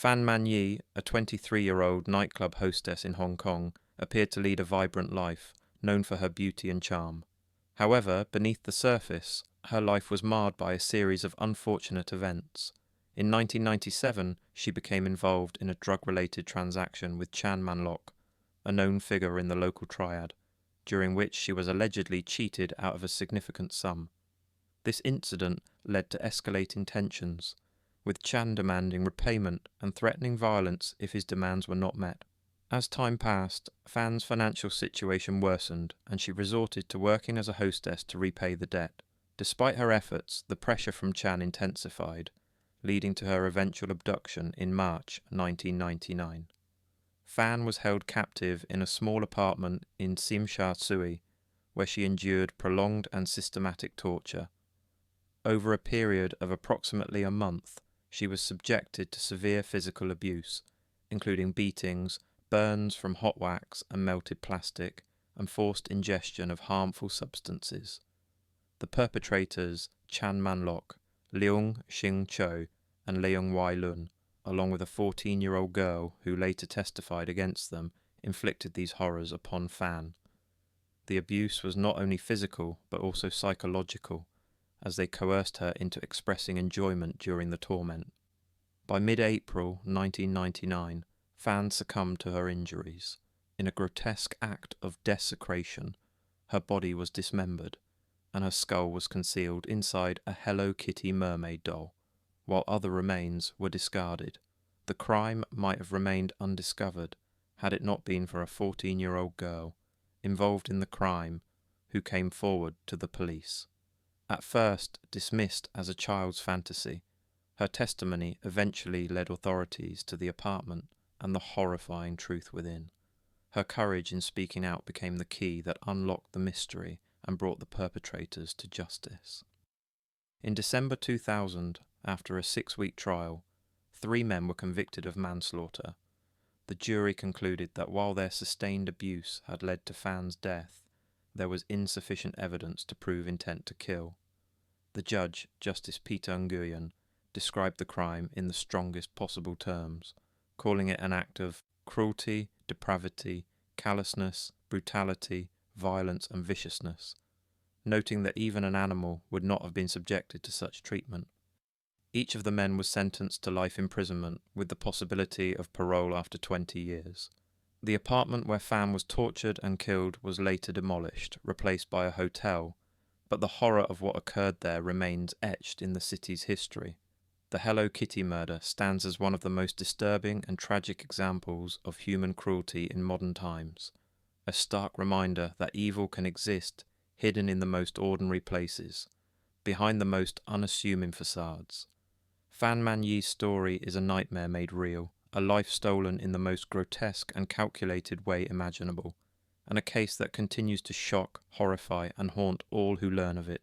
Fan Man-yee, a 23-year-old nightclub hostess in Hong Kong, appeared to lead a vibrant life, known for her beauty and charm. However, beneath the surface, her life was marred by a series of unfortunate events. In 1997, she became involved in a drug-related transaction with Chan Man-lok, a known figure in the local triad, during which she was allegedly cheated out of a significant sum. This incident led to escalating tensions, with Chan demanding repayment and threatening violence if his demands were not met. As time passed, Fan's financial situation worsened, and she resorted to working as a hostess to repay the debt. Despite her efforts, the pressure from Chan intensified, leading to her eventual abduction in March 1999. Fan was held captive in a small apartment in Tsim Sha Tsui, where she endured prolonged and systematic torture. Over a period of approximately a month, she was subjected to severe physical abuse, including beatings, burns from hot wax and melted plastic, and forced ingestion of harmful substances. The perpetrators, Chan Man-lok, Leung Xing-cho, and Leung Wai-lun, along with a 14-year-old girl who later testified against them, inflicted these horrors upon Fan. The abuse was not only physical but also psychological, as they coerced her into expressing enjoyment during the torment. By mid-April 1999, Fan succumbed to her injuries. In a grotesque act of desecration, her body was dismembered, and her skull was concealed inside a Hello Kitty mermaid doll, while other remains were discarded. The crime might have remained undiscovered had it not been for a 14-year-old girl involved in the crime who came forward to the police. At first dismissed as a child's fantasy, her testimony eventually led authorities to the apartment and the horrifying truth within. Her courage in speaking out became the key that unlocked the mystery and brought the perpetrators to justice. In December 2000, after a 6-week trial, 3 men were convicted of manslaughter. The jury concluded that while their sustained abuse had led to Fan's death, there was insufficient evidence to prove intent to kill. The judge, Justice Peter Nguyen, described the crime in the strongest possible terms, calling it an act of cruelty, depravity, callousness, brutality, violence and viciousness, noting that even an animal would not have been subjected to such treatment. Each of the men was sentenced to life imprisonment with the possibility of parole after 20 years. The apartment where Fan was tortured and killed was later demolished, replaced by a hotel, but the horror of what occurred there remains etched in the city's history. The Hello Kitty murder stands as one of the most disturbing and tragic examples of human cruelty in modern times, a stark reminder that evil can exist hidden in the most ordinary places, behind the most unassuming facades. Fan Man-yee's story is a nightmare made real, a life stolen in the most grotesque and calculated way imaginable, and a case that continues to shock, horrify, and haunt all who learn of it.